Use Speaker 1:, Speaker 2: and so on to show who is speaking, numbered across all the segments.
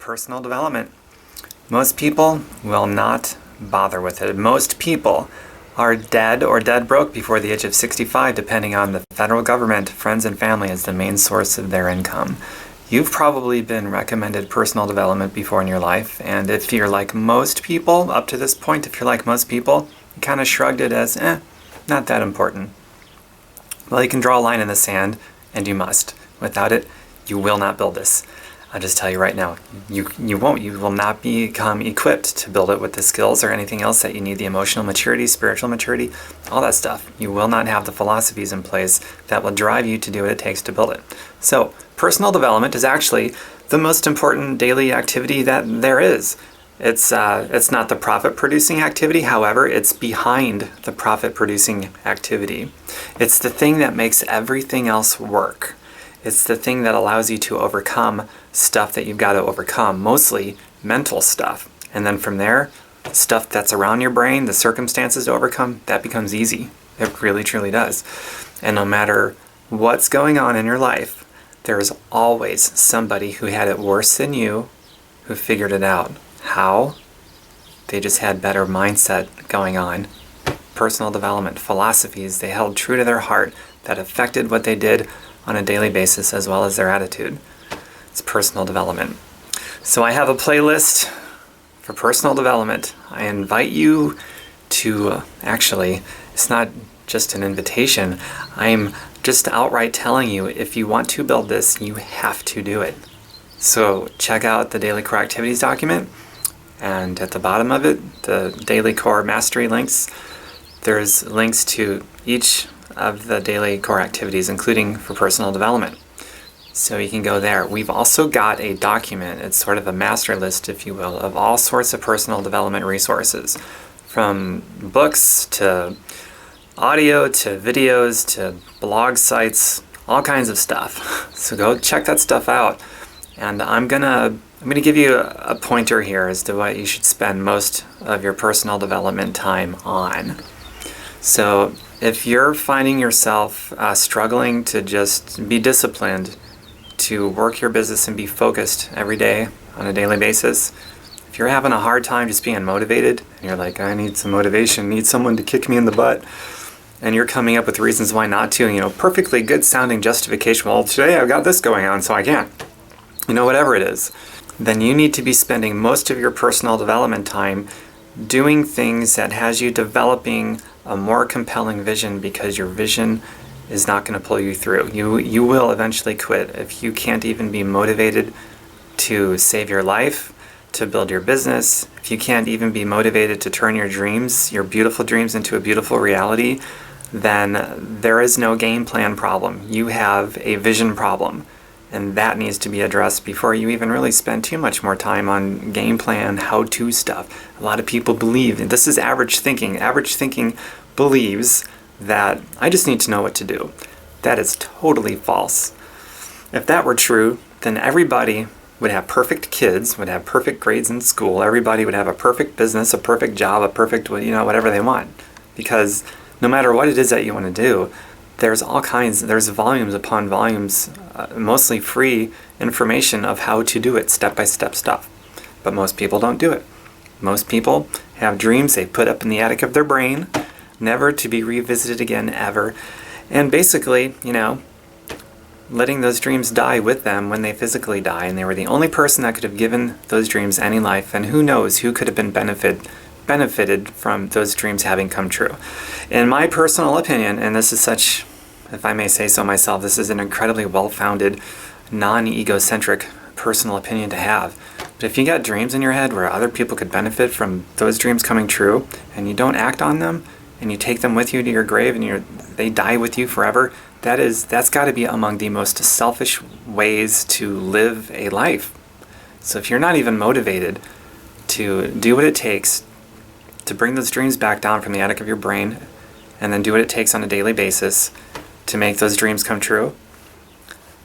Speaker 1: Personal development. Most people will not bother with it. Most people are dead or dead broke before the age of 65, depending on the federal government, friends and family as the main source of their income. You've probably been recommended personal development before in your life, and if you're like most people, up to this point, if you're like most people, you kind of shrugged it as, not that important. Well, you can draw a line in the sand, and you must. Without it, you will not build this. I'll just tell you right now, you won't. You will not become equipped to build it with the skills or anything else that you need, the emotional maturity, spiritual maturity, all that stuff. You will not have the philosophies in place that will drive you to do what it takes to build it. So, personal development is actually the most important daily activity that there is. It's not the profit-producing activity, however, it's behind the profit-producing activity. It's the thing that makes everything else work. It's the thing that allows you to overcome stuff that you've got to overcome, mostly mental stuff. And then from there, stuff that's around your brain, the circumstances to overcome, that becomes easy. It really, truly does. And no matter what's going on in your life, there is always somebody who had it worse than you who figured it out. How? They just had better mindset going on. Personal development philosophies they held true to their heart that affected what they did on a daily basis as well as their attitude. It's personal development. So I have a playlist for personal development. I invite you to, actually, it's not just an invitation. I'm just outright telling you, if you want to build this, you have to do it. So check out the Daily Core Activities document, and at the bottom of it, the Daily Core Mastery links, there's links to each of the daily core activities, including for personal development. So you can go there. We've also got a document, it's sort of a master list, if you will, of all sorts of personal development resources, from books to audio to videos to blog sites, all kinds of stuff. So go check that stuff out. And I'm gonna give you a pointer here as to what you should spend most of your personal development time on. So if you're finding yourself struggling to just be disciplined, to work your business and be focused every day on a daily basis, if you're having a hard time just being motivated, and you're like, I need some motivation, need someone to kick me in the butt, and you're coming up with reasons why not to, perfectly good sounding justification, well, today I've got this going on, so I can't. Whatever it is, then you need to be spending most of your personal development time doing things that has you developing a more compelling vision, because your vision is not going to pull you through. You will eventually quit if you can't even be motivated to save your life, to build your business. If you can't even be motivated to turn your dreams, your beautiful dreams, into a beautiful reality, then there is no game plan problem. You have a vision problem. And that needs to be addressed before you even really spend too much more time on game plan, how-to stuff. A lot of people believe, and this is average thinking. Average thinking believes that I just need to know what to do. That is totally false. If that were true, then everybody would have perfect kids, would have perfect grades in school. Everybody would have a perfect business, a perfect job, a perfect, whatever they want. Because no matter what it is that you want to do, there's volumes upon volumes, mostly free information of how to do it, step-by-step stuff. But most people don't do it. Most people have dreams they put up in the attic of their brain, never to be revisited again, ever. And basically, letting those dreams die with them when they physically die, and they were the only person that could have given those dreams any life, and who knows who could have been benefited from those dreams having come true. In my personal opinion, and this is such, if I may say so myself, this is an incredibly well-founded, non-egocentric personal opinion to have. But if you got dreams in your head where other people could benefit from those dreams coming true, and you don't act on them, and you take them with you to your grave, and they die with you forever, that's got to be among the most selfish ways to live a life. So if you're not even motivated to do what it takes to bring those dreams back down from the attic of your brain, and then do what it takes on a daily basis to make those dreams come true,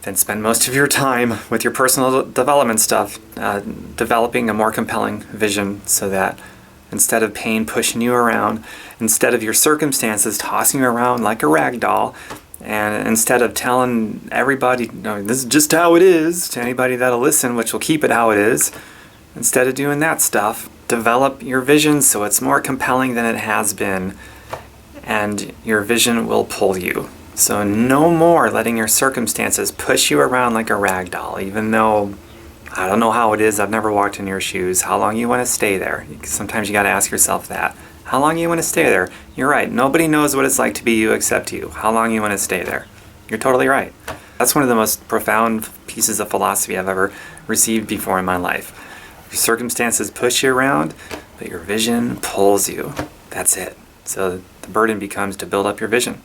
Speaker 1: then spend most of your time with your personal development stuff, developing a more compelling vision, so that instead of pain pushing you around, instead of your circumstances tossing you around like a rag doll, And instead of telling everybody, no, this is just how it is, to anybody that'll listen, which will keep it how it is, instead of doing that stuff, develop your vision so it's more compelling than it has been, and your vision will pull you. So no more letting your circumstances push you around like a rag doll, even though I don't know how it is. I've never walked in your shoes. How long you want to stay there? Sometimes you got to ask yourself that. How long you want to stay there? You're right. Nobody knows what it's like to be you except you. How long you want to stay there? You're totally right. That's one of the most profound pieces of philosophy I've ever received before in my life. Your circumstances push you around, but your vision pulls you. That's it. So the burden becomes to build up your vision.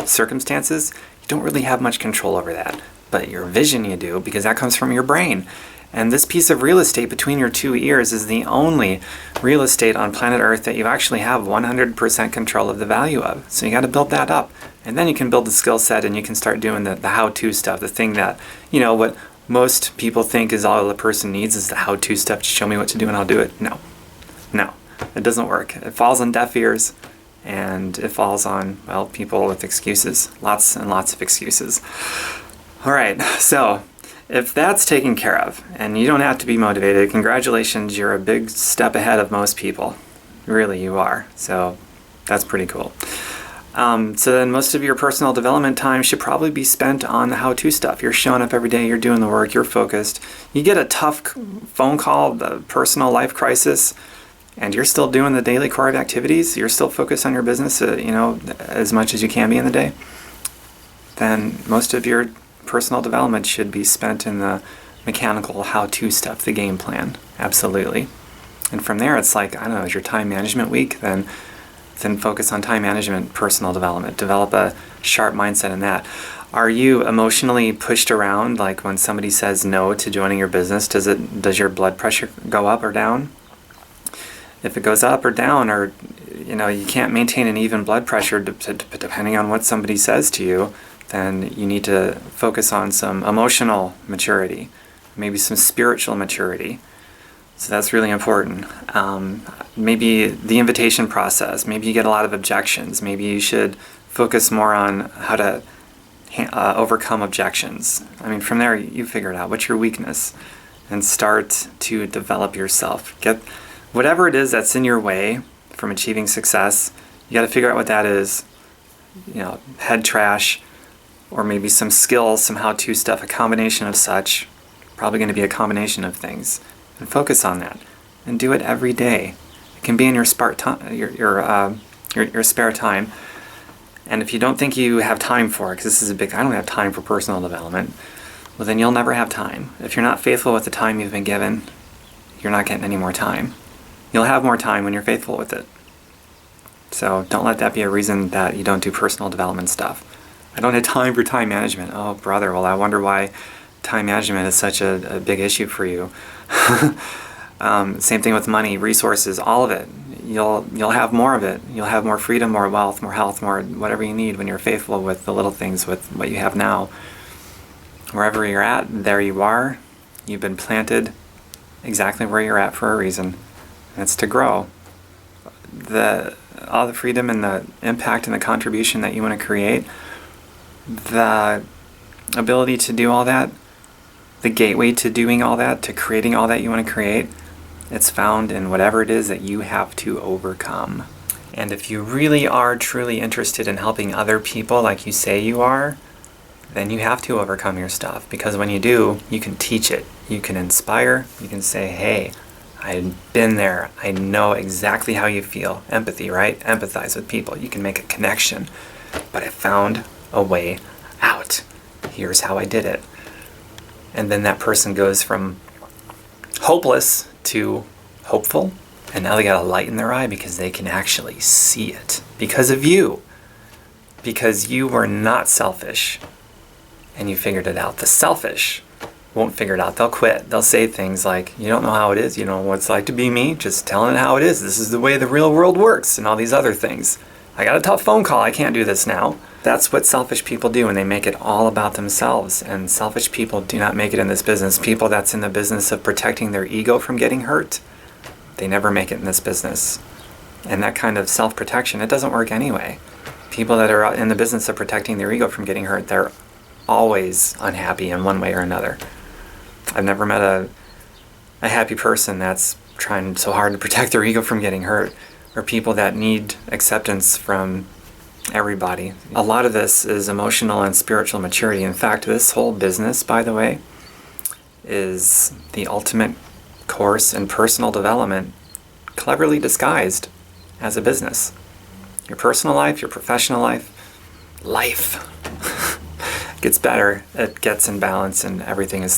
Speaker 1: Circumstances, you don't really have much control over that. But your vision you do, because that comes from your brain. And this piece of real estate between your two ears is the only real estate on planet Earth that you actually have 100% control of the value of. So you got to build that up. And then you can build the skill set and you can start doing the how-to stuff, the thing that, what most people think is all the person needs is the how-to stuff. Just show me what to do and I'll do it. No, it doesn't work. It falls on deaf ears and it falls on, people with excuses. Lots and lots of excuses. All right, so if that's taken care of, and you don't have to be motivated, congratulations, you're a big step ahead of most people. Really, you are. So that's pretty cool. So then most of your personal development time should probably be spent on the how-to stuff. You're showing up every day, you're doing the work, you're focused. You get a tough phone call, the personal life crisis, and you're still doing the daily core of activities, you're still focused on your business, as much as you can be in the day, then most of your personal development should be spent in the mechanical how-to stuff, the game plan. Absolutely. And from there, it's like, is your time management week? Then focus on time management, personal development. Develop a sharp mindset in that. Are you emotionally pushed around? Like when somebody says no to joining your business, does your blood pressure go up or down? If it goes up or down, or you can't maintain an even blood pressure depending on what somebody says to you, then you need to focus on some emotional maturity, maybe some spiritual maturity. So that's really important. Maybe the invitation process. Maybe you get a lot of objections. Maybe you should focus more on how to overcome objections. From there, you figure it out. What's your weakness? And start to develop yourself. Get whatever it is that's in your way from achieving success. You got to figure out what that is. Head trash, or maybe some skills, some how-to stuff, a combination of such. Probably going to be a combination of things. And focus on that. And do it every day. It can be in your spare time. And if you don't think you have time for it, because this is I don't have time for personal development, well then you'll never have time. If you're not faithful with the time you've been given, you're not getting any more time. You'll have more time when you're faithful with it. So don't let that be a reason that you don't do personal development stuff. I don't have time for time management. Oh, brother, well, I wonder why time management is such a big issue for you. Same thing with money, resources, all of it. You'll have more of it. You'll have more freedom, more wealth, more health, more whatever you need when you're faithful with the little things, with what you have now. Wherever you're at, there you are. You've been planted exactly where you're at for a reason. And it's to grow. All the freedom and the impact and the contribution that you want to create, the ability to do all that, the gateway to doing all that, to creating all that you want to create, it's found in whatever it is that you have to overcome. And if you really are truly interested in helping other people like you say you are, then you have to overcome your stuff. Because when you do, you can teach it. You can inspire. You can say, hey, I've been there. I know exactly how you feel. Empathy, right? Empathize with people. You can make a connection. But I found a way out. Here's how I did it. And then that person goes from hopeless to hopeful. And now they got a light in their eye because they can actually see it. Because of you. Because you were not selfish. And you figured it out. The selfish won't figure it out. They'll quit. They'll say things like, you don't know how it is. You don't know what it's like to be me. Just telling it how it is. This is the way the real world works. And all these other things. I got a tough phone call. I can't do this now. That's what selfish people do, and they make it all about themselves. And selfish people do not make it in this business. People that's in the business of protecting their ego from getting hurt, they never make it in this business. And that kind of self-protection, it doesn't work anyway. People that are in the business of protecting their ego from getting hurt, they're always unhappy in one way or another. I've never met a happy person that's trying so hard to protect their ego from getting hurt, or people that need acceptance from everybody. A lot of this is emotional and spiritual maturity. In fact, this whole business, by the way, is the ultimate course in personal development, cleverly disguised as a business. Your personal life, your professional life gets better, it gets in balance, and everything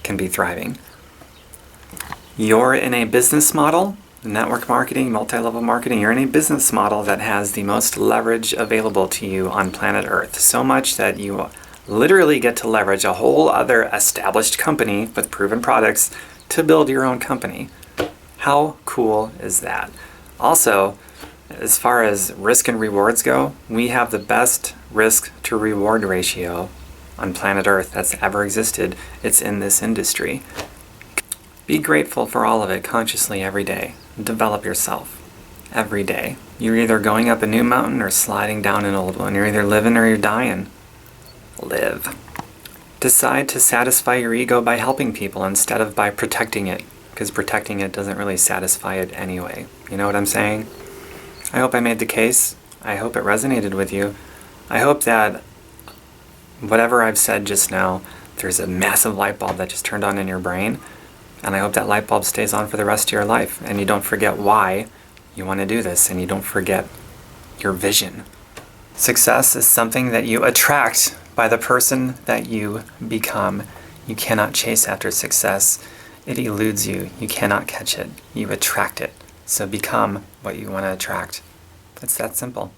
Speaker 1: can be thriving. You're in a business model, network marketing, multi-level marketing, you're in a business model that has the most leverage available to you on planet Earth. So much that you literally get to leverage a whole other established company with proven products to build your own company. How cool is that? Also, as far as risk and rewards go, we have the best risk to reward ratio on planet Earth that's ever existed. It's in this industry. Be grateful for all of it consciously every day. Develop yourself every day. You're either going up a new mountain or sliding down an old one. You're either living or you're dying. Live. Decide to satisfy your ego by helping people instead of by protecting it, because protecting it doesn't really satisfy it anyway. You know what I'm saying? I hope I made the case. I hope it resonated with you. I hope that whatever I've said just now, there's a massive light bulb that just turned on in your brain, and I hope that light bulb stays on for the rest of your life, and you don't forget why you want to do this, and you don't forget your vision. Success is something that you attract by the person that you become. You cannot chase after success. It eludes you. You cannot catch it. You attract it. So become what you want to attract. It's that simple.